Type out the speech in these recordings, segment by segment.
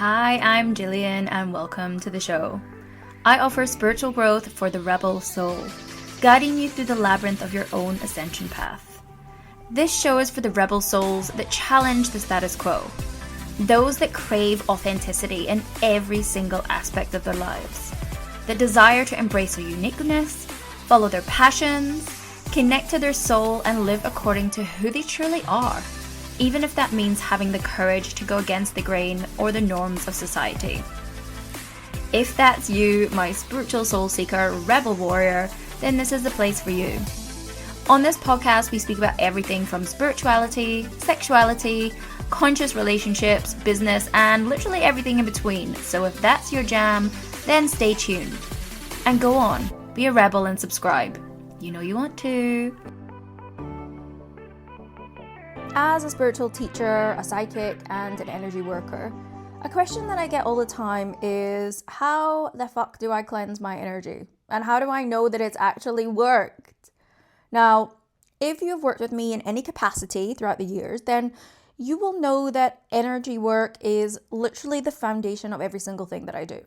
Hi, I'm Jillian and welcome to the show. I offer spiritual growth for the rebel soul, guiding you through the labyrinth of your own ascension path. This show is for the rebel souls that challenge the status quo, those that crave authenticity in every single aspect of their lives, that desire to embrace their uniqueness, follow their passions, connect to their soul, and live according to who they truly are, even if that means having the courage to go against the grain or the norms of society. If that's you, my spiritual soul seeker, rebel warrior, then this is the place for you. On this podcast, we speak about everything from spirituality, sexuality, conscious relationships, business, and literally everything in between. So if that's your jam, then stay tuned. And go on, be a rebel and subscribe. You know you want to. As a spiritual teacher, a psychic, and an energy worker, a question that I get all the time is, how the fuck do I cleanse my energy? And how do I know that it's actually worked? Now, if you've worked with me in any capacity throughout the years, then you will know that energy work is literally the foundation of every single thing that I do.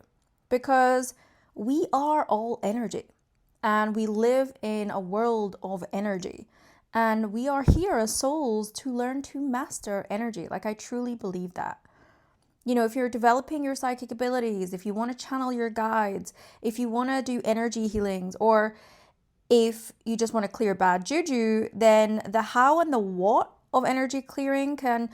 Because we are all energy, and we live in a world of energy. And we are here as souls to learn to master energy. Like, I truly believe that. You know, if you're developing your psychic abilities, if you want to channel your guides, if you want to do energy healings, or if you just want to clear bad juju, then the how and the what of energy clearing can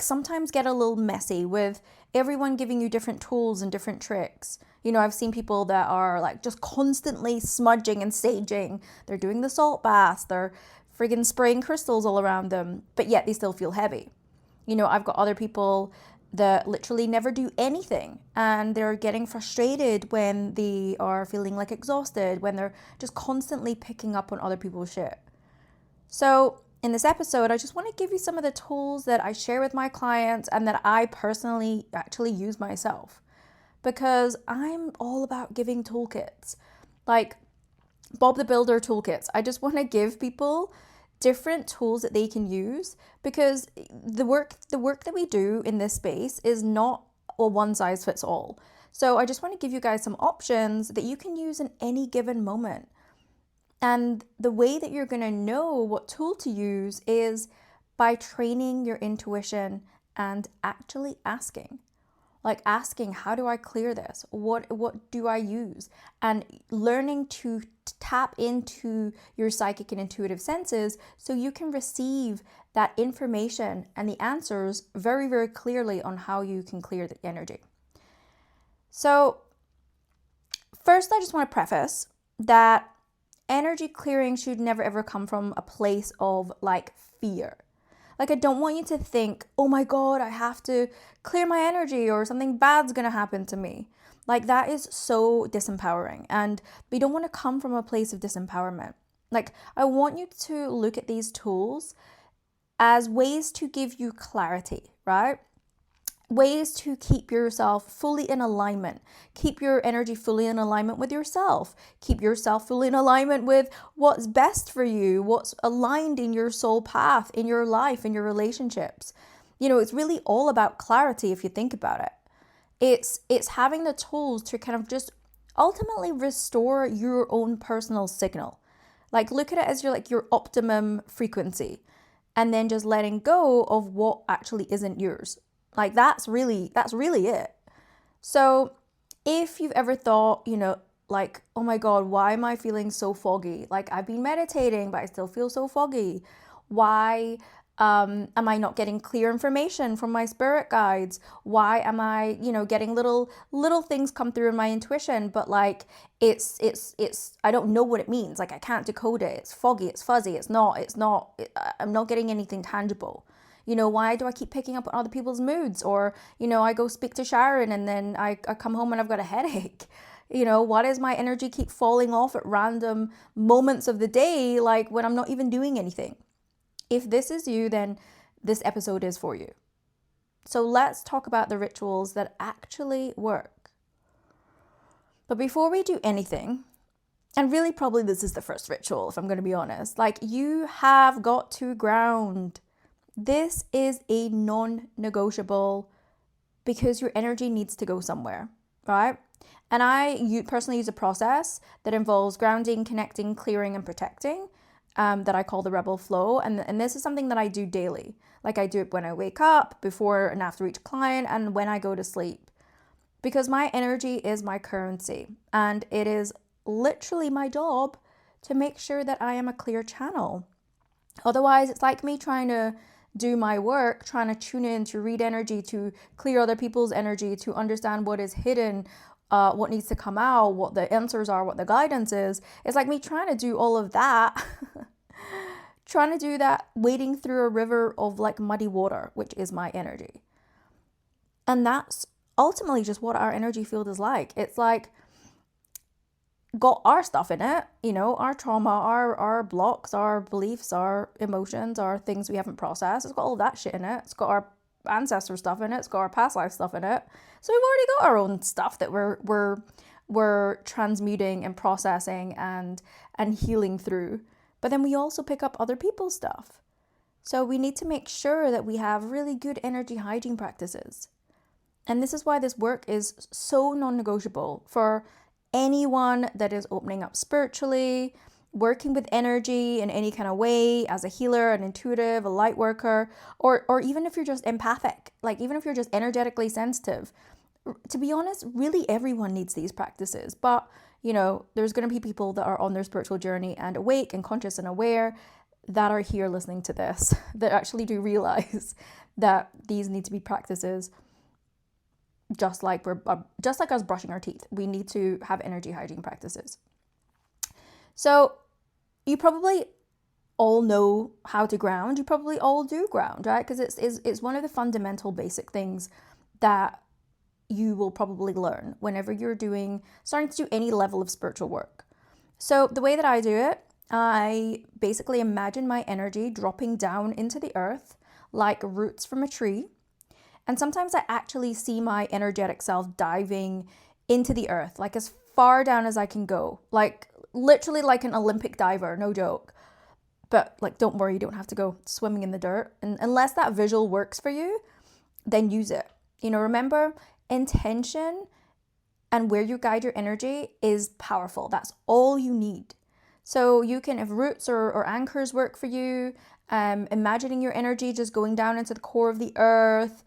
sometimes get a little messy with everyone giving you different tools and different tricks. You know, I've seen people that are just constantly smudging and saging. They're doing the salt baths. They're friggin' spraying crystals all around them, but yet they still feel heavy. You know, I've got other people that literally never do anything, and they're getting frustrated when they are feeling exhausted, when they're just constantly picking up on other people's shit. So in this episode, I just want to give you some of the tools that I share with my clients and that I personally actually use myself, because I'm all about giving toolkits. Like Bob the Builder toolkits. I just want to give people different tools that they can use, because the work that we do in this space is not a one size fits all. So I just want to give you guys some options that you can use in any given moment. And the way that you're going to know what tool to use is by training your intuition and actually asking. Asking, how do I clear this? What do I use? And learning to tap into your psychic and intuitive senses so you can receive that information and the answers very, very clearly on how you can clear the energy. So first, I just want to preface that energy clearing should never ever come from a place of fear. I don't want you to think, oh my God, I have to clear my energy or something bad's going to happen to me. That is so disempowering. And we don't want to come from a place of disempowerment. I want you to look at these tools as ways to give you clarity, right? Ways to keep yourself fully in alignment. Keep your energy fully in alignment with yourself. Keep yourself fully in alignment with what's best for you, what's aligned in your soul path, in your life, in your relationships. You know, it's really all about clarity if you think about it. It's having the tools to kind of just ultimately restore your own personal signal. Look at it as your optimum frequency, and then just letting go of what actually isn't yours. That's really it. So if you've ever thought, oh my God, why am I feeling so foggy? I've been meditating, but I still feel so foggy. Why am I not getting clear information from my spirit guides? Why am I, getting little things come through in my intuition, but it's I don't know what it means. I can't decode it. It's foggy, it's fuzzy, I'm not getting anything tangible. Why do I keep picking up on other people's moods? Or, I go speak to Sharon and then I come home and I've got a headache. Why does my energy keep falling off at random moments of the day, when I'm not even doing anything? If this is you, then this episode is for you. So let's talk about the rituals that actually work. But before we do anything, and really probably this is the first ritual, if I'm going to be honest, you have got to ground. This is a non-negotiable because your energy needs to go somewhere, right? And I personally use a process that involves grounding, connecting, clearing, and protecting, that I call the rebel flow. And this is something that I do daily. Like I do it when I wake up, before and after each client, and when I go to sleep. Because my energy is my currency, and it is literally my job to make sure that I am a clear channel. Otherwise, it's like me trying to do my work, trying to tune in, to read energy, to clear other people's energy, to understand what is hidden, what needs to come out, what the answers are, what the guidance is. It's like me trying to do all of that, trying to do that, wading through a river of like muddy water, which is my energy. And that's ultimately just what our energy field is like. It's like got our stuff in it, our trauma, our blocks, our beliefs, our emotions, our things we haven't processed. It's got all that shit in it. It's got our ancestor stuff in it. It's got our past life stuff in it. So we've already got our own stuff that we're transmuting and processing and healing through. But then we also pick up other people's stuff. So we need to make sure that we have really good energy hygiene practices. And this is why this work is so non-negotiable for anyone that is opening up spiritually, working with energy in any kind of way, as a healer, an intuitive, a light worker, or even if you're just empathic, like even if you're just energetically sensitive. To be honest, really everyone needs these practices. But, there's going to be people that are on their spiritual journey and awake and conscious and aware that are here listening to this, that actually do realize that these need to be practices. Just like us brushing our teeth, we need to have energy hygiene practices. So you probably all know how to ground. You probably all do ground, right? Because it's one of the fundamental basic things that you will probably learn whenever you're starting to do any level of spiritual work. So the way that I do it, I basically imagine my energy dropping down into the earth like roots from a tree. And sometimes I actually see my energetic self diving into the earth, like as far down as I can go, like literally like an Olympic diver, no joke. But like, don't worry, you don't have to go swimming in the dirt. And unless that visual works for you, then use it. Remember, intention and where you guide your energy is powerful. That's all you need. So you can, if roots or anchors work for you, imagining your energy just going down into the core of the earth,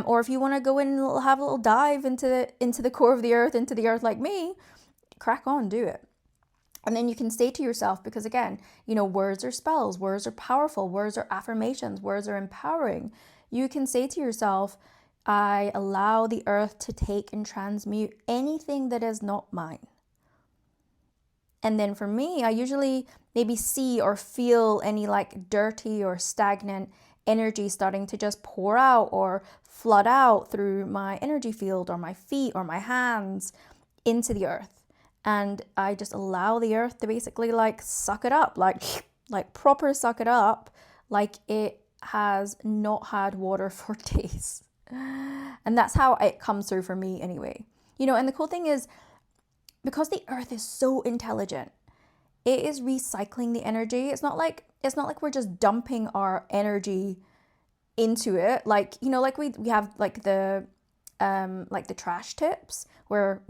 or if you want to go in and have a little dive into the core of the earth, into the earth like me, crack on, do it. And then you can say to yourself, because again, words are spells, words are powerful, words are affirmations, words are empowering. You can say to yourself, I allow the earth to take and transmute anything that is not mine. And then for me, I usually maybe see or feel any like dirty or stagnant energy starting to just pour out or flood out through my energy field or my feet or my hands into the earth. And I just allow the earth to basically like suck it up, like proper suck it up, like it has not had water for days. And that's how it comes through for me anyway. And the cool thing is, because the earth is so intelligent, it is recycling the energy. It's not like we're just dumping our energy into it. Like, like we have like the trash tips where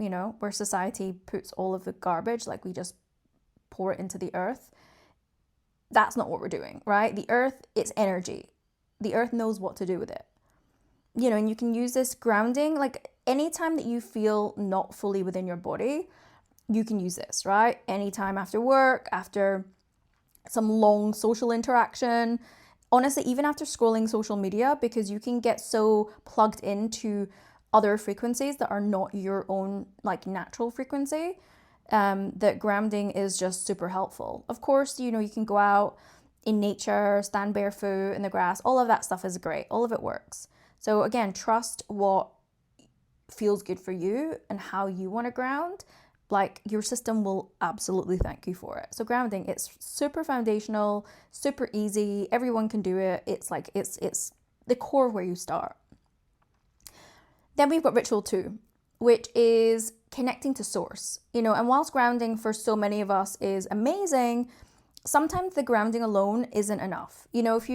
society puts all of the garbage, like we just pour it into the earth. That's not what we're doing, right? The earth, it's energy. The earth knows what to do with it. And you can use this grounding, like anytime that you feel not fully within your body, you can use this, right? Anytime after work, after some long social interaction, honestly, even after scrolling social media, because you can get so plugged into other frequencies that are not your own like natural frequency, that grounding is just super helpful. Of course, you can go out in nature, stand barefoot in the grass, all of that stuff is great. All of it works. So again, trust what feels good for you and how you want to ground. Like your system will absolutely thank you for it. So grounding, it's super foundational, super easy. Everyone can do it. It's like, it's the core where you start. Then we've got ritual 2, which is connecting to source. And whilst grounding for so many of us is amazing, sometimes the grounding alone isn't enough. If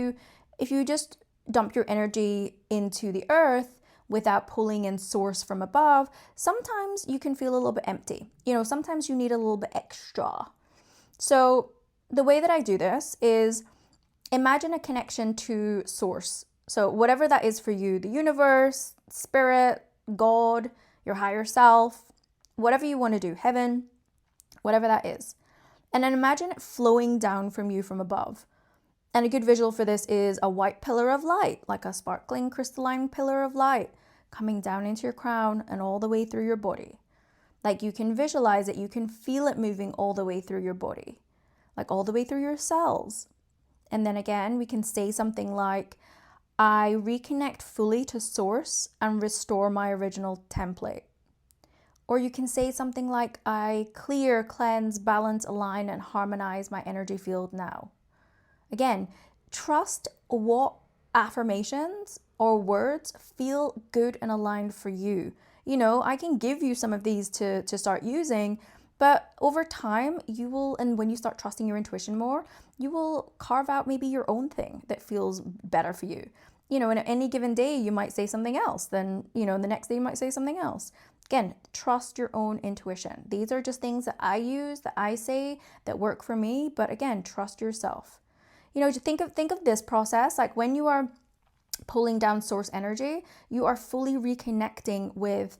you just dump your energy into the earth without pulling in source from above, sometimes you can feel a little bit empty. Sometimes you need a little bit extra. So the way that I do this is imagine a connection to source. So whatever that is for you, the universe, spirit, God, your higher self, whatever you want to do, heaven, whatever that is. And then imagine it flowing down from you from above. And a good visual for this is a white pillar of light, like a sparkling crystalline pillar of light coming down into your crown and all the way through your body. Like you can visualize it, you can feel it moving all the way through your body, like all the way through your cells. And then again, we can say something like, I reconnect fully to source and restore my original template. Or you can say something like, I clear, cleanse, balance, align, and harmonize my energy field now. Again, trust what affirmations or words feel good and aligned for you. I can give you some of these to start using, but over time you will, and when you start trusting your intuition more, you will carve out maybe your own thing that feels better for you. And at any given day you might say something else, then, the next day you might say something else. Again, trust your own intuition. These are just things that I use, that I say, that work for me, but again, trust yourself. To think of this process, like when you are pulling down source energy, you are fully reconnecting with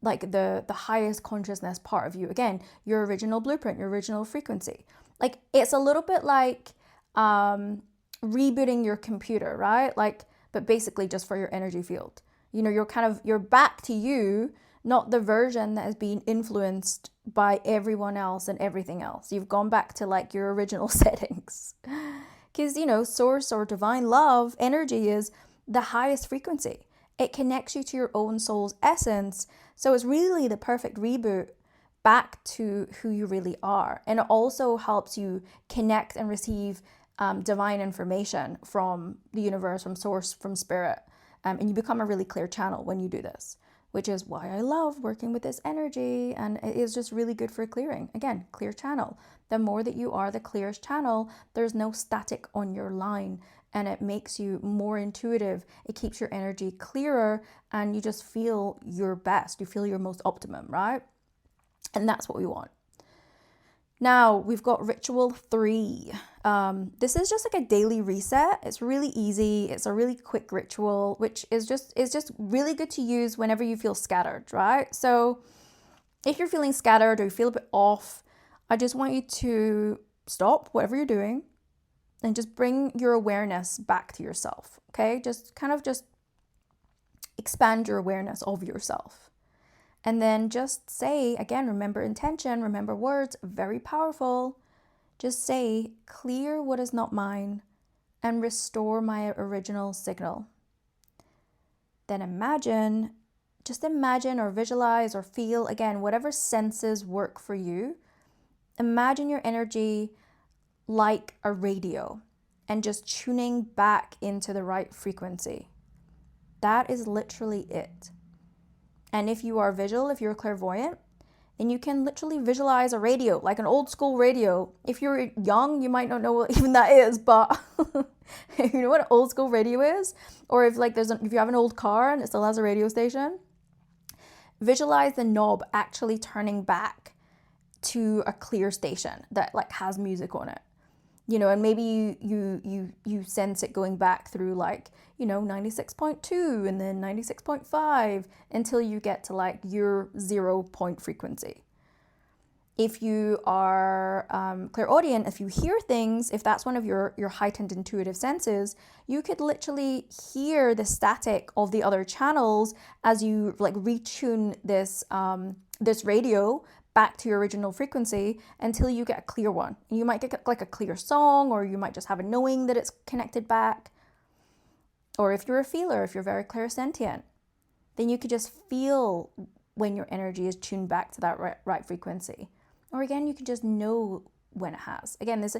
like the highest consciousness part of you. Again, your original blueprint, your original frequency. Like it's a little bit like rebooting your computer, right? Like, but basically just for your energy field. You're back to you, not the version that has been influenced by everyone else and everything else. You've gone back to like your original settings. Because, source or divine love energy is the highest frequency. It connects you to your own soul's essence. So it's really the perfect reboot back to who you really are. And it also helps you connect and receive divine information from the universe, from source, from spirit. And you become a really clear channel when you do this, which is why I love working with this energy. And it is just really good for clearing. Again, clear channel. The more that you are the clearest channel, there's no static on your line, and it makes you more intuitive. It keeps your energy clearer, and you just feel your best. You feel your most optimum, right? And that's what we want. Now we've got ritual 3. This is just like a daily reset. It's really easy. It's a really quick ritual, which is just really good to use whenever you feel scattered, right? So if you're feeling scattered or you feel a bit off, I just want you to stop whatever you're doing and just bring your awareness back to yourself. Okay, just expand your awareness of yourself. And then just say, again, remember intention, remember words, very powerful. Just say, clear what is not mine and restore my original signal. Then imagine or visualize or feel, again, whatever senses work for you. Imagine your energy like a radio and just tuning back into the right frequency. That is literally it. And if you are visual, if you're clairvoyant, then you can literally visualize a radio, like an old school radio. If you're young, you might not know what even that is, but you know what an old school radio is? Or if you have an old car and it still has a radio station, visualize the knob actually turning back to a clear station that like has music on it. And maybe you sense it going back through 96.2 and then 96.5 until you get to like your 0 point frequency. If you are clairaudient, if you hear things, if that's one of your heightened intuitive senses, you could literally hear the static of the other channels as you like retune this radio back to your original frequency until you get a clear one. You might get like a clear song, or you might just have a knowing that it's connected back. Or if you're a feeler, if you're very clairsentient, then you could just feel when your energy is tuned back to that right frequency. Or again, you can just know when it has. Again, these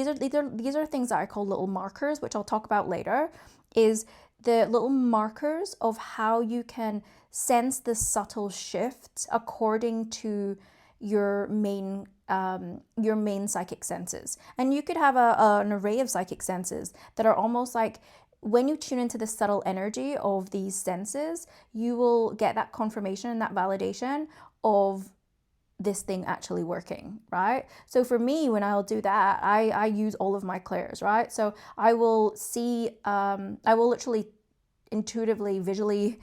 are things that I call little markers, which I'll talk about later, is the little markers of how you can sense the subtle shifts according to your main psychic senses. And you could have an array of psychic senses that are almost like when you tune into the subtle energy of these senses, you will get that confirmation and that validation of this thing actually working, right? So for me, when I'll do that, I use all of my clairs, right? So I will see, I will literally intuitively, visually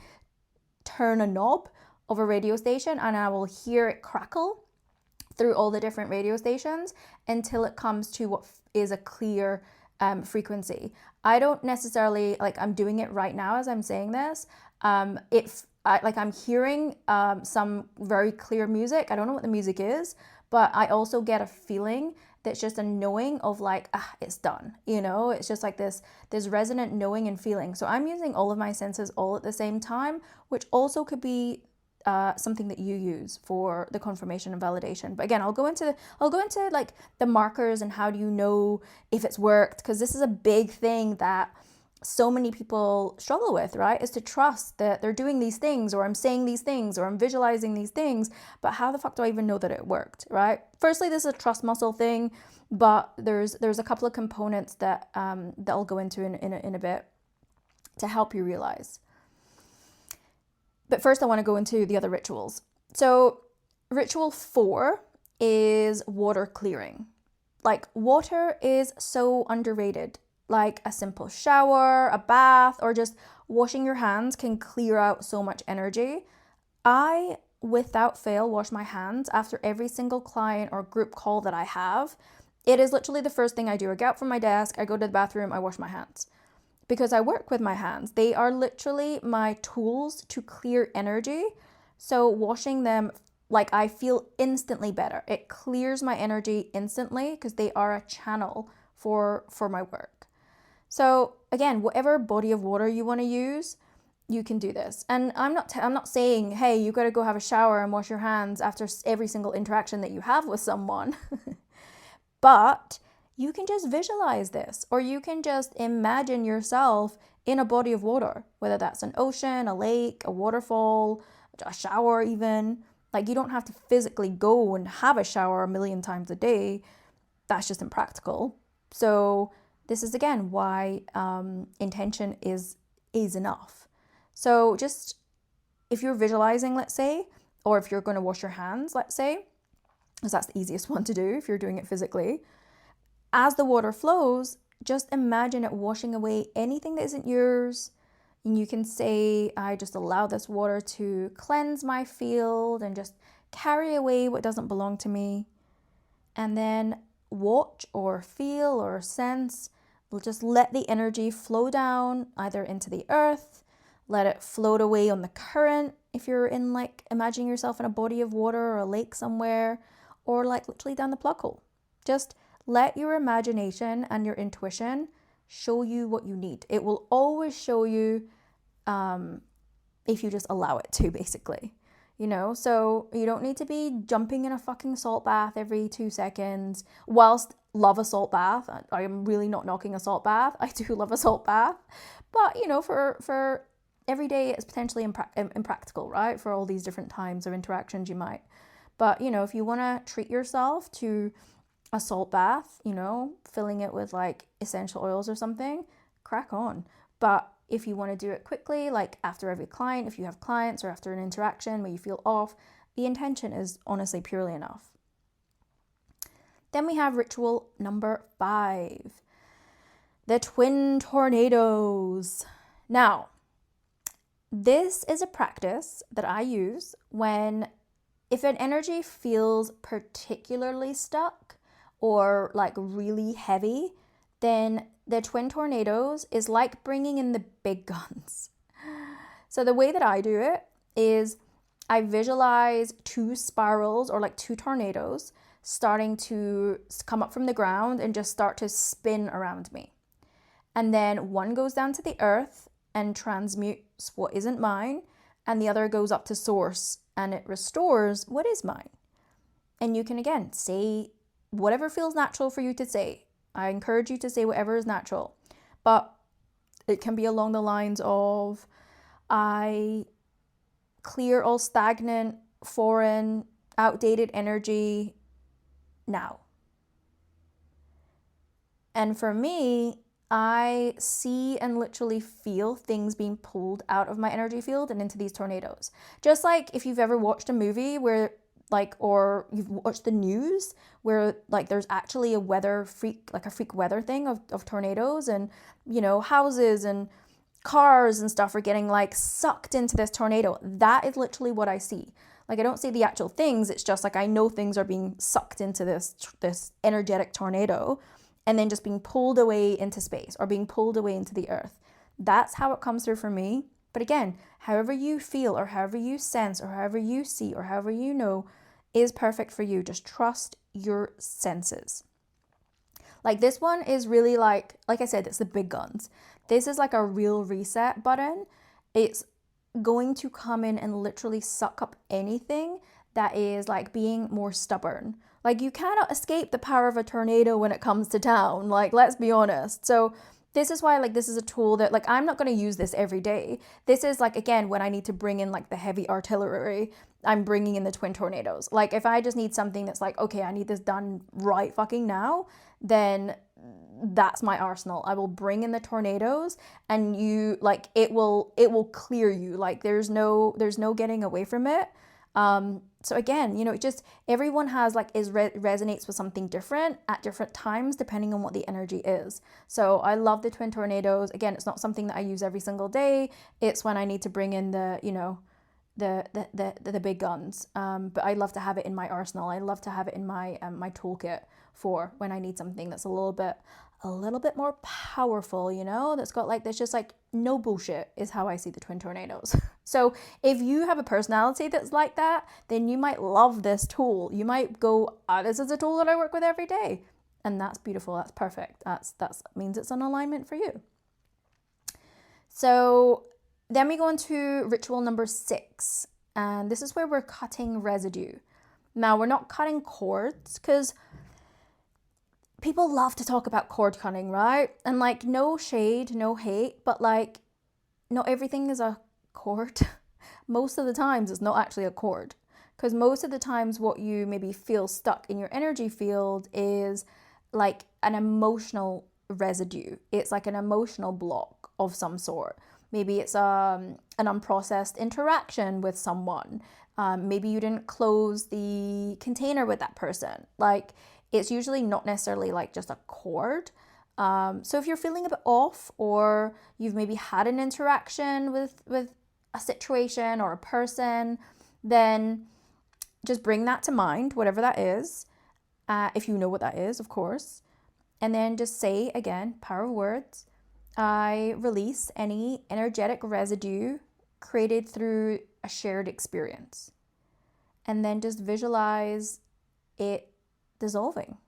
turn a knob of a radio station, and I will hear it crackle through all the different radio stations until it comes to what is a clear frequency. I don't necessarily, like, I'm doing it right now as I'm saying this. I'm hearing some very clear music. I don't know what the music is, but I also get a feeling that's just a knowing of like, it's done. You know, it's just like this resonant knowing and feeling. So I'm using all of my senses all at the same time, which also could be something that you use for the confirmation and validation. But again, I'll go into like the markers and how do you know if it's worked, because this is a big thing that so many people struggle with, right? Is to trust that they're doing these things, or I'm saying these things, or I'm visualizing these things, but how the fuck do I even know that it worked, right? Firstly, this is a trust muscle thing, but there's a couple of components that that I'll go into in a bit to help you realize. But first, I want to go into the other rituals. So, ritual 4 is water clearing. Like, water is so underrated. Like, a simple shower, a bath, or just washing your hands can clear out so much energy. I, without fail, wash my hands after every single client or group call that I have. It is literally the first thing I do. I get up from my desk, I go to the bathroom, I wash my hands. Because I work with my hands. They are literally my tools to clear energy. So washing them, like, I feel instantly better. It clears my energy instantly because they are a channel for my work. So again, whatever body of water you want to use, you can do this. And I'm not saying, hey, you got to go have a shower and wash your hands after every single interaction that you have with someone. But you can just visualize this, or you can just imagine yourself in a body of water, whether that's an ocean, a lake, a waterfall, a shower even. Like, you don't have to physically go and have a shower a million times a day. That's just impractical. So this is, again, why intention is enough. So just, if you're visualizing, let's say, or if you're going to wash your hands, let's say, because that's the easiest one to do if you're doing it physically, as the water flows, just imagine it washing away anything that isn't yours. And you can say, I just allow this water to cleanse my field and just carry away what doesn't belong to me. And then watch or feel or sense, we'll just let the energy flow down either into the earth, let it float away on the current if you're in, like, imagining yourself in a body of water or a lake somewhere, or like literally down the plug hole. Just let your imagination and your intuition show you what you need. It will always show you if you just allow it to, basically. You know, so you don't need to be jumping in a fucking salt bath every 2 seconds. Whilst love a salt bath, I am really not knocking a salt bath. I do love a salt bath. But, you know, for every day it's potentially impractical, right? For all these different times of interactions you might. But, you know, if you want to treat yourself to a salt bath, you know, filling it with like essential oils or something, crack on. But if you want to do it quickly, like after every client, if you have clients, or after an interaction where you feel off, the intention is honestly purely enough. Then we have ritual number 5, the twin tornadoes. Now, this is a practice that I use if an energy feels particularly stuck or like really heavy, then the twin tornadoes is like bringing in the big guns. So the way that I do it is I visualize 2 spirals, or like 2 tornadoes, starting to come up from the ground and just start to spin around me. And then one goes down to the earth and transmutes what isn't mine, and the other goes up to source and it restores what is mine. And you can, again, say whatever feels natural for you to say. I encourage you to say whatever is natural, but it can be along the lines of, I clear all stagnant, foreign, outdated energy now. And for me, I see and literally feel things being pulled out of my energy field and into these tornadoes. Just like if you've ever watched a movie where like, or you've watched the news where like there's actually a weather freak, like a freak weather thing of tornadoes, and you know, houses and cars and stuff are getting like sucked into this tornado. That is literally what I see. Like I don't see the actual things, it's just like I know things are being sucked into this energetic tornado and then just being pulled away into space or being pulled away into the earth. That's how it comes through for me. But again, however you feel or however you sense or however you see or however you know is perfect for you. Just trust your senses. Like this one is really like I said, it's the big guns. This is like a real reset button. It's going to come in and literally suck up anything that is like being more stubborn. Like you cannot escape the power of a tornado when it comes to town. Like, let's be honest. So this is why like this is a tool that like I'm not going to use this every day. This is like, again, when I need to bring in like the heavy artillery, I'm bringing in the twin tornadoes. Like if I just need something that's like, okay, I need this done right fucking now, then that's my arsenal. I will bring in the tornadoes, and you like it will clear you. Like there's no getting away from it. So again, you know, it just, everyone has like resonates with something different at different times depending on what the energy is. So I love the twin tornadoes. Again, it's not something that I use every single day. It's when I need to bring in the, you know, the big guns. But I love to have it in my arsenal. I love to have it in my my toolkit for when I need something that's a little bit more powerful, you know, that's got like, there's just like no bullshit, is how I see the twin tornadoes. So if you have a personality that's like that, then you might love this tool. You might go, this is a tool that I work with every day. And that's beautiful. That's perfect. That means it's an alignment for you. So then we go into ritual number 6. And this is where we're cutting residue. Now we're not cutting cords, because people love to talk about cord cutting, right? And like, no shade, no hate, but like, not everything is a cord. Most of the times it's not actually a cord, because most of the times what you maybe feel stuck in your energy field is like an emotional residue. It's like an emotional block of some sort. Maybe it's an unprocessed interaction with someone. Maybe you didn't close the container with that person. Like, it's usually not necessarily like just a cord. So if you're feeling a bit off, or you've maybe had an interaction with a situation or a person, then just bring that to mind, whatever that is, if you know what that is, of course. And then just say, again, power of words, I release any energetic residue created through a shared experience. And then just visualize it dissolving.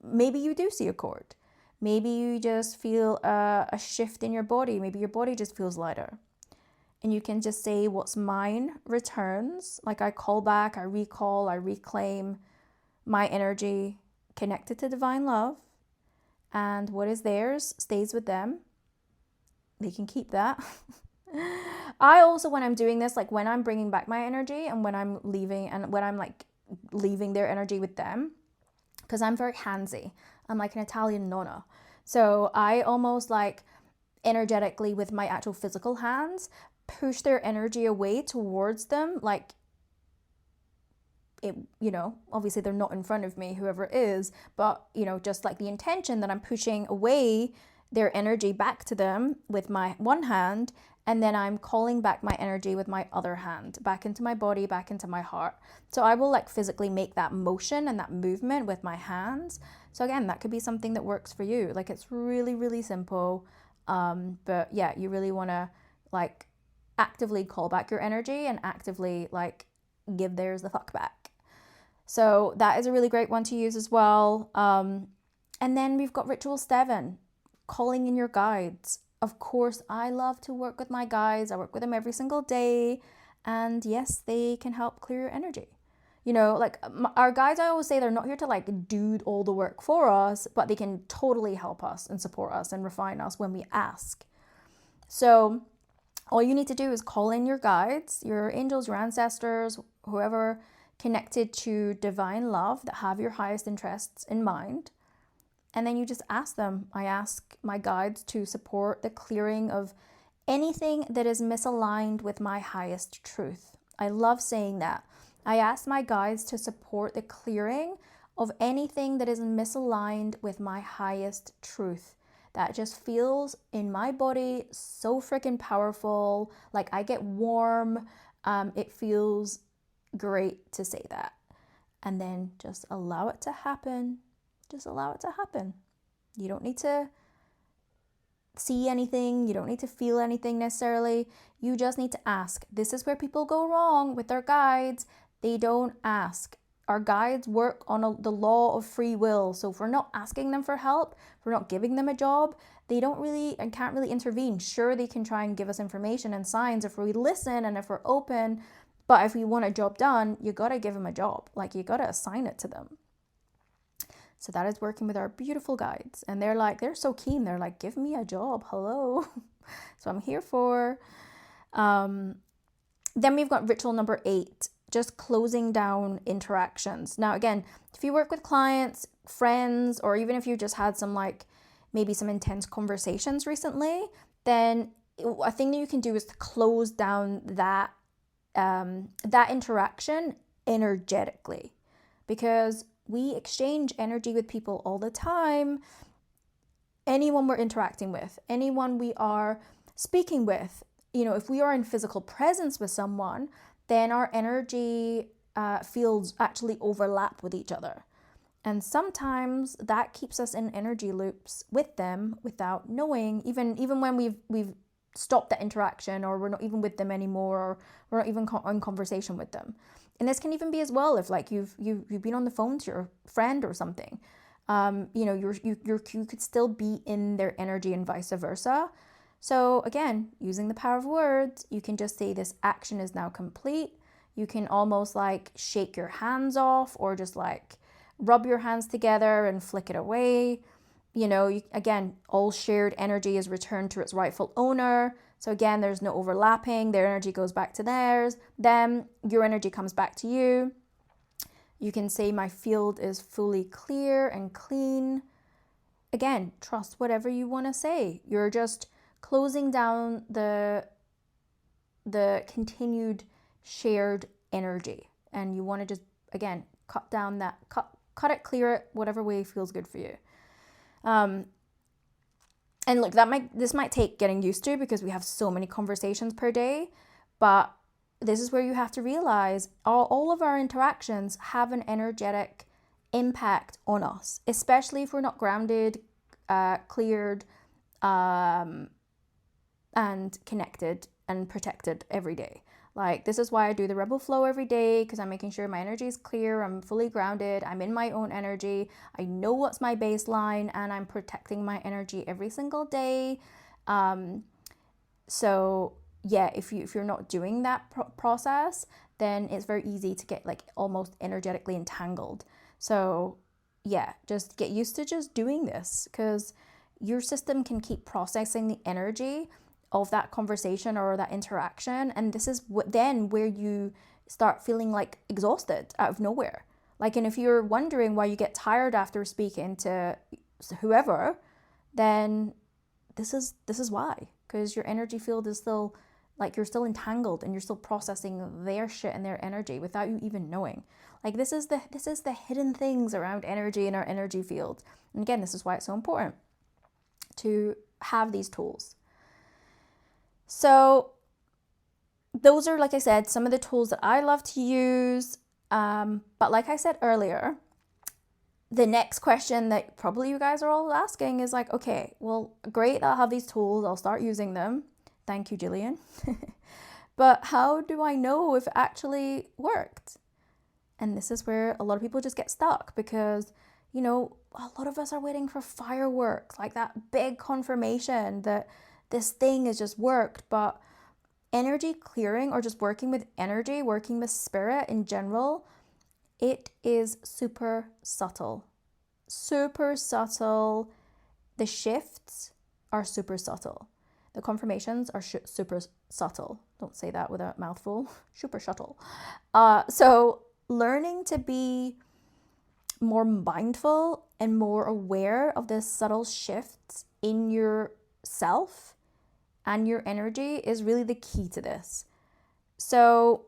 Maybe you do see a cord. Maybe you just feel a shift in your body. Maybe your body just feels lighter. And you can just say, what's mine returns. Like I call back, I recall, I reclaim my energy connected to divine love. And what is theirs stays with them. They can keep that. I also, when I'm doing this, like when I'm bringing back my energy and when I'm leaving, and when I'm like leaving their energy with them, because I'm very handsy. I'm like an Italian nonna. So I almost like energetically with my actual physical hands push their energy away towards them. Like, it, you know, obviously they're not in front of me, whoever it is, but you know, just like the intention that I'm pushing away their energy back to them with my one hand, and then I'm calling back my energy with my other hand back into my body, back into my heart. So I will like physically make that motion and that movement with my hands. So again, that could be something that works for you. Like, it's really, really simple. But yeah, you really want to like actively call back your energy and actively like give theirs the fuck back. So that is a really great one to use as well. And then we've got ritual 7, calling in your guides. Of course, I love to work with my guides. I work with them every single day. And yes, they can help clear your energy. You know, like our guides, I always say they're not here to like do all the work for us, but they can totally help us and support us and refine us when we ask. So all you need to do is call in your guides, your angels, your ancestors, whoever connected to divine love that have your highest interests in mind. And then you just ask them. I ask my guides to support the clearing of anything that is misaligned with my highest truth. I love saying that. I ask my guides to support the clearing of anything that is misaligned with my highest truth. That just feels in my body so freaking powerful. Like I get warm. It feels great to say that. And then just allow it to happen. Just allow it to happen. You don't need to see anything. You don't need to feel anything necessarily. You just need to ask. This is where people go wrong with their guides. They don't ask. Our guides work on the law of free will. So if we're not asking them for help, if we're not giving them a job, they don't really and can't really intervene. Sure, they can try and give us information and signs if we listen and if we're open. But if we want a job done, you got to give them a job. Like you got to assign it to them. So that is working with our beautiful guides. And they're so keen. They're like, give me a job. Hello. So I'm here for. Then we've got ritual number 8, just closing down interactions. Now, again, if you work with clients, friends, or even if you just had some maybe some intense conversations recently, then a thing that you can do is to close down that interaction energetically, because we exchange energy with people all the time. Anyone we're interacting with, anyone we are speaking with, if we are in physical presence with someone, then our energy fields actually overlap with each other. And sometimes that keeps us in energy loops with them without knowing, even when we've stopped that interaction, or we're not even with them anymore, or we're not even in conversation with them. And this can even be as well if you've been on the phone to your friend or something. You could still be in their energy and vice versa. So again, using the power of words, you can just say this action is now complete. You can almost shake your hands off, or just rub your hands together and flick it away. Again, all shared energy is returned to its rightful owner. So again, there's no overlapping. Their energy goes back to theirs. Then your energy comes back to you. You can say my field is fully clear and clean. Again, trust whatever you want to say. You're just closing down the continued shared energy. And you want to just, again, cut it, clear it, whatever way feels good for you. And look, this might take getting used to, because we have so many conversations per day, but this is where you have to realize all of our interactions have an energetic impact on us, especially if we're not grounded, cleared, and connected and protected every day. This is why I do the Rebel Flow every day, because I'm making sure my energy is clear, I'm fully grounded, I'm in my own energy, I know what's my baseline, and I'm protecting my energy every single day. So yeah, if you're not doing that process, then it's very easy to get almost energetically entangled. So yeah, just get used to just doing this, because your system can keep processing the energy of that conversation or that interaction, and this is then where you start feeling exhausted out of nowhere. And if you're wondering why you get tired after speaking to whoever, then this is why, because your energy field is still you're still entangled, and you're still processing their shit and their energy without you even knowing. This is the hidden things around energy in our energy field. And again, this is why it's so important to have these tools. So those are, like I said, some of the tools that I love to use. But like I said earlier, the next question that probably you guys are all asking is okay, well, great, I'll have these tools, I'll start using them. Thank you, Jillian. But how do I know if it actually worked? And this is where a lot of people just get stuck, because, a lot of us are waiting for fireworks, that big confirmation that this thing has just worked. But energy clearing, or just working with energy, working with spirit in general, it is super subtle. Super subtle. The shifts are super subtle. The confirmations are super subtle. Don't say that with a mouthful. Super subtle. So learning to be more mindful and more aware of the subtle shifts in yourself and your energy is really the key to this. So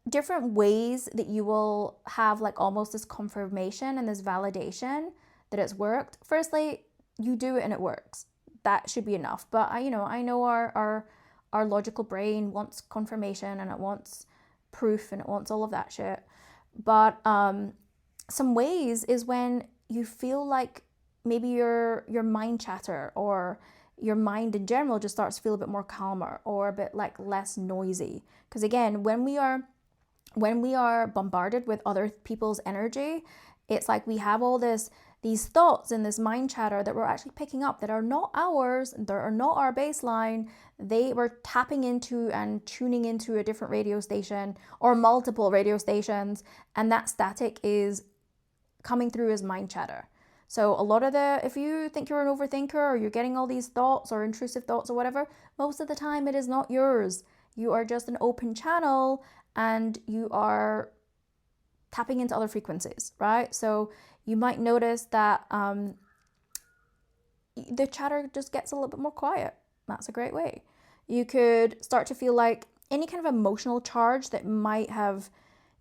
different ways that you will have like almost this confirmation and this validation that it's worked. Firstly, you do it and it works. That should be enough. But I know our logical brain wants confirmation and it wants proof and it wants all of that shit. But some ways is when you feel like maybe your mind chatter or your mind in general just starts to feel a bit more calmer or a bit like less noisy. Because again, when we are bombarded with other people's energy, it's like we have all these thoughts and this mind chatter that we're actually picking up that are not ours, that are not our baseline. They were tapping into and tuning into a different radio station or multiple radio stations, and that static is coming through as mind chatter. So a lot of if you think you're an overthinker or you're getting all these thoughts or intrusive thoughts or whatever, most of the time it is not yours. You are just an open channel and you are tapping into other frequencies, right? So you might notice that the chatter just gets a little bit more quiet. That's a great way. You could start to feel like any kind of emotional charge that you might have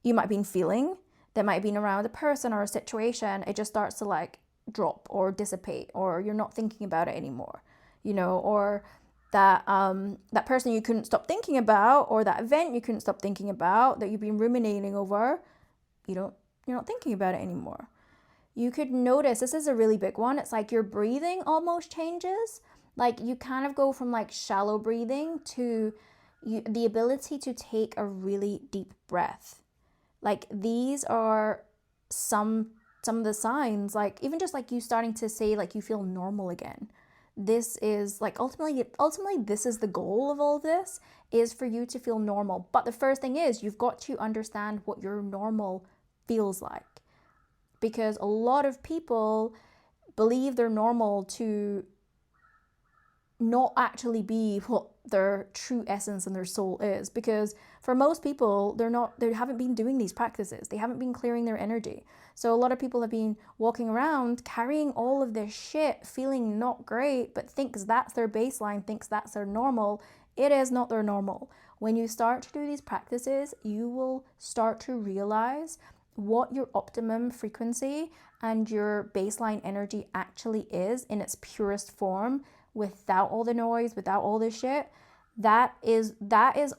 been feeling, that might have been around a person or a situation, it just starts to like drop or dissipate, or you're not thinking about it anymore, or that that person you couldn't stop thinking about, or that event you couldn't stop thinking about that you've been ruminating over, you're not thinking about it anymore. You could notice, this is a really big one, it's like your breathing almost changes. Like you kind of go from like shallow breathing to the ability to take a really deep breath. Like these are some of the signs, like even just like you starting to say like you feel normal again. This is like ultimately this is the goal of all of this, is for you to feel normal. But the first thing is you've got to understand what your normal feels like, because a lot of people believe they're normal to not actually be what their true essence and their soul is. Because for most people, they haven't been doing these practices. They haven't been clearing their energy. So a lot of people have been walking around carrying all of this shit, feeling not great, but thinks that's their baseline, thinks that's their normal. It is not their normal. When you start to do these practices, you will start to realize what your optimum frequency and your baseline energy actually is in its purest form, without all the noise, without all this shit. That is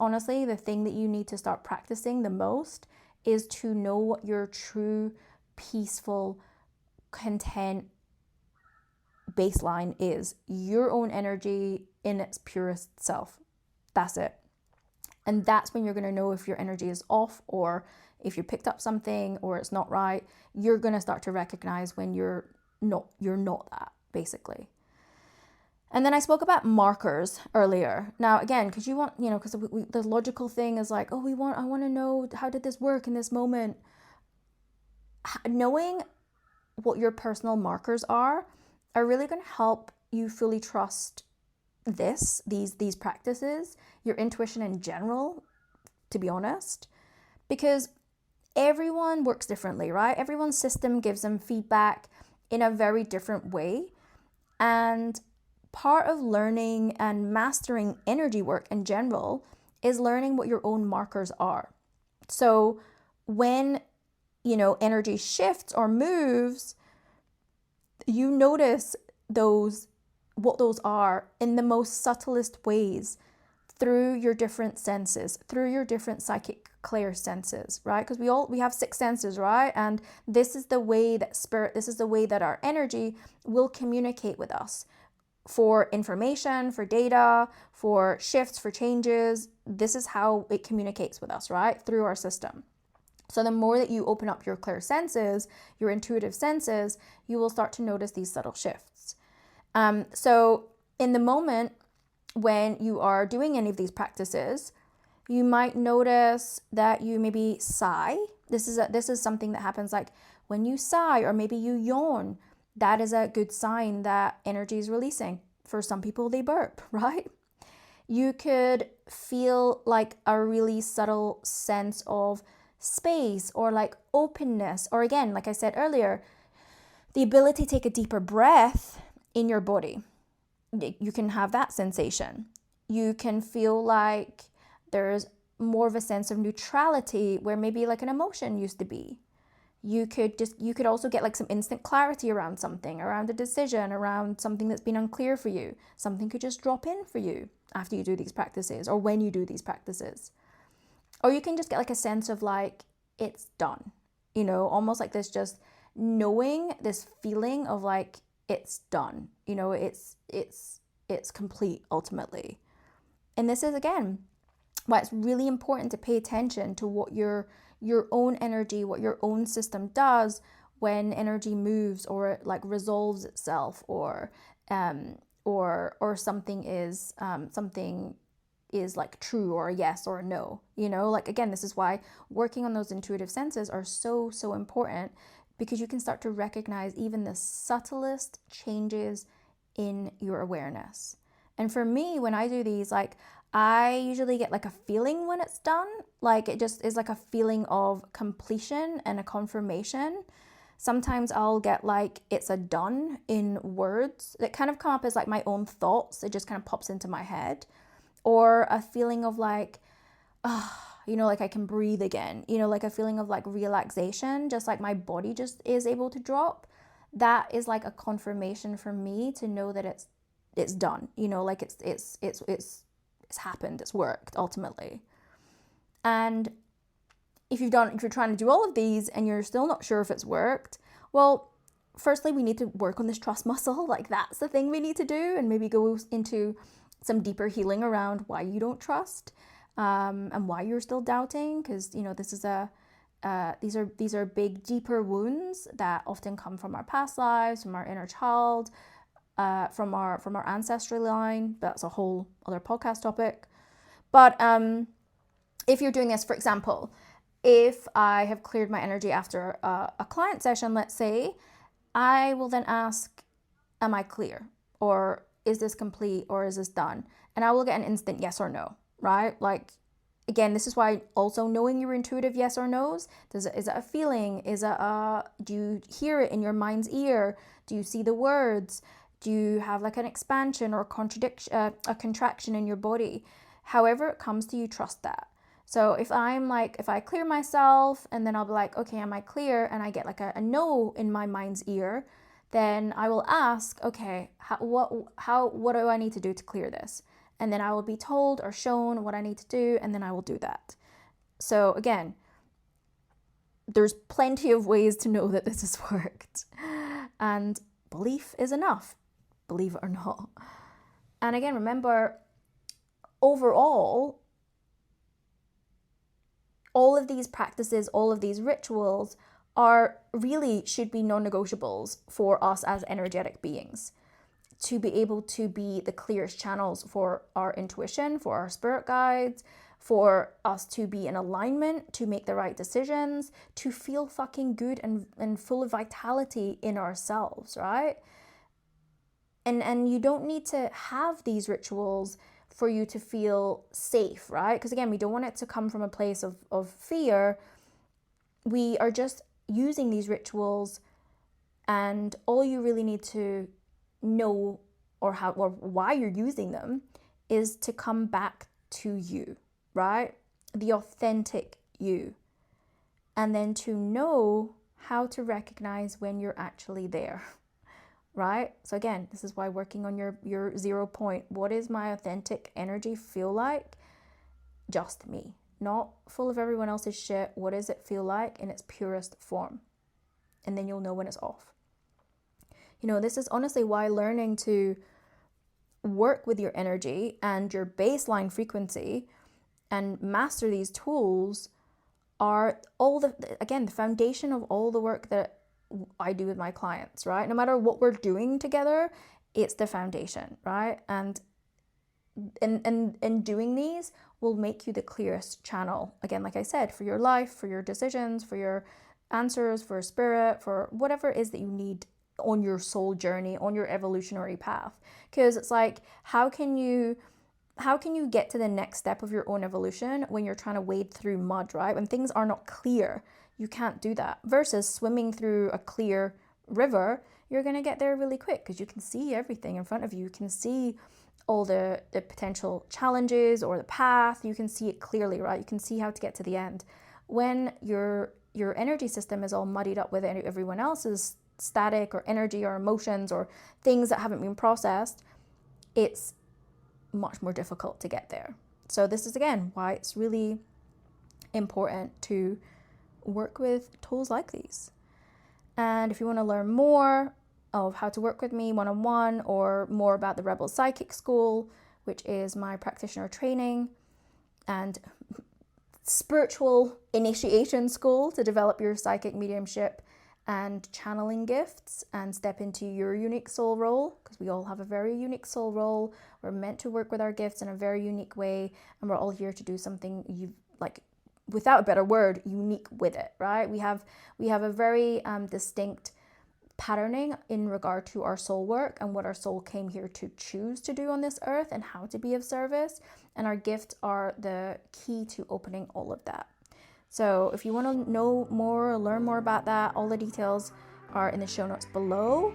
honestly the thing that you need to start practicing the most, is to know what your true peaceful, content baseline is. Your own energy in its purest self. That's it. And that's when you're going to know if your energy is off, or if you picked up something or it's not right. You're going to start to recognize when you're not that, basically. And then I spoke about markers earlier. Now, again, because you want, because the logical thing is like, I want to know, how did this work in this moment? Knowing what your personal markers are really going to help you fully trust these practices, your intuition in general, to be honest, because everyone works differently, right? Everyone's system gives them feedback in a very different way. And part of learning and mastering energy work in general is learning what your own markers are. So when, energy shifts or moves, you notice what those are in the most subtlest ways, through your different senses, through your different psychic clair senses, right? Because we have 6 senses, right? And this is the way that our energy will communicate with us, for information, for data, for shifts, for changes. This is how it communicates with us, right? Through our system. So the more that you open up your clair senses, your intuitive senses, you will start to notice these subtle shifts. So in the moment when you are doing any of these practices, you might notice that you maybe sigh. This is something that happens, like when you sigh, or maybe you yawn. That is a good sign that energy is releasing. For some people, they burp, right? You could feel like a really subtle sense of space, or like openness, or again, like I said earlier, The ability to take a deeper breath in your body. You can have that sensation. You can feel like there's more of a sense of neutrality where maybe like an emotion used to be. You could also get like some instant clarity around something, around a decision, around something that's been unclear for you. Something could just drop in for you after you do these practices or when you do these practices. Or you can just get like a sense of like, it's done, almost like this just knowing, this feeling of like, it's done, it's complete ultimately. And this is, again, why it's really important to pay attention to what your own energy, what your own system does when energy moves or it like resolves itself, or something is like true or a yes or a no. Like, again, this is why working on those intuitive senses are so important, because you can start to recognize even the subtlest changes in your awareness. And for me, when I do these, like, I usually get like a feeling when it's done. Like, it just is like a feeling of completion and a confirmation. Sometimes I'll get like it's a done in words that kind of come up as like my own thoughts. It just kind of pops into my head. Or a feeling of like, like I can breathe again, like a feeling of like relaxation, just like my body just is able to drop. That is like a confirmation for me to know that it's done, like it's happened, it's worked ultimately. And if you're trying to do all of these and you're still not sure if it's worked, well, firstly, we need to work on this trust muscle. Like, that's the thing we need to do, and maybe go into some deeper healing around why you don't trust, and why you're still doubting, because this is these are big, deeper wounds that often come from our past lives, from our inner child, from our ancestry line. That's a whole other podcast topic. But if you're doing this, for example, if I have cleared my energy after a client session, let's say, I will then ask, am I clear? Or is this complete? Or is this done? And I will get an instant yes or no, right? Like, again, this is why also knowing your intuitive yes or no's. Is it a feeling? Do you hear it in your mind's ear? Do you see the words? Do you have like an expansion or a contraction in your body? However it comes to you, trust that. So if I clear myself and then I'll be like, okay, am I clear? And I get like a no in my mind's ear, then I will ask, okay, what do I need to do to clear this? And then I will be told or shown what I need to do, and then I will do that. So again, there's plenty of ways to know that this has worked. And belief is enough, believe it or not. And again, remember, overall, all of these practices, all of these rituals should be non-negotiables for us as energetic beings, to be able to be the clearest channels for our intuition, for our spirit guides, for us to be in alignment, to make the right decisions, to feel fucking good and full of vitality in ourselves, right? And you don't need to have these rituals for you to feel safe, right? Because again, we don't want it to come from a place of fear. We are just using these rituals, and all you really need to know or why you're using them is to come back to you, right? The authentic you. And then to know how to recognize when you're actually there, right? So again, this is why working on your 0 point. What is my authentic energy feel like? Just me, not full of everyone else's shit. What does it feel like in its purest form? And then you'll know when it's off. This is honestly why learning to work with your energy and your baseline frequency and master these tools are the foundation of all the work that I do with my clients, right? No matter what we're doing together, it's the foundation, right? And doing these will make you the clearest channel, again, like I said, for your life, for your decisions, for your answers, for spirit, for whatever it is that you need on your soul journey, on your evolutionary path. Because it's like, how can you get to the next step of your own evolution when you're trying to wade through mud, right? When things are not clear, you can't do that. Versus swimming through a clear river, you're going to get there really quick because you can see everything in front of you. You can see all the potential challenges or the path. You can see it clearly, right? You can see how to get to the end. When your energy system is all muddied up with everyone else's static or energy or emotions or things that haven't been processed, it's much more difficult to get there. So this is, again, why it's really important to work with tools like these. And if you want to learn more of how to work with me one-on-one, or more about the Rebel Psychic School, which is my practitioner training and spiritual initiation school to develop your psychic mediumship and channeling gifts and step into your unique soul role, because we all have a very unique soul role. We're meant to work with our gifts in a very unique way, and we're all here to do something without a better word, unique with it, right? We have a very distinct patterning in regard to our soul work and what our soul came here to choose to do on this earth and how to be of service. And our gifts are the key to opening all of that. So if you want to know more, learn more about that, all the details are in the show notes below.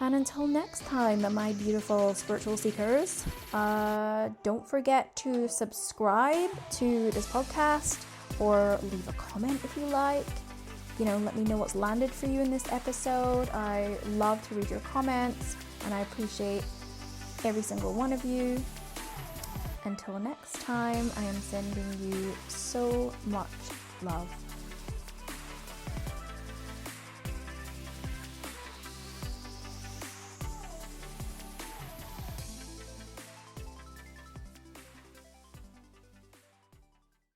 And until next time, my beautiful spiritual seekers, don't forget to subscribe to this podcast or leave a comment if you like. Let me know what's landed for you in this episode. I love to read your comments, and I appreciate every single one of you. Until next time, I am sending you so much love.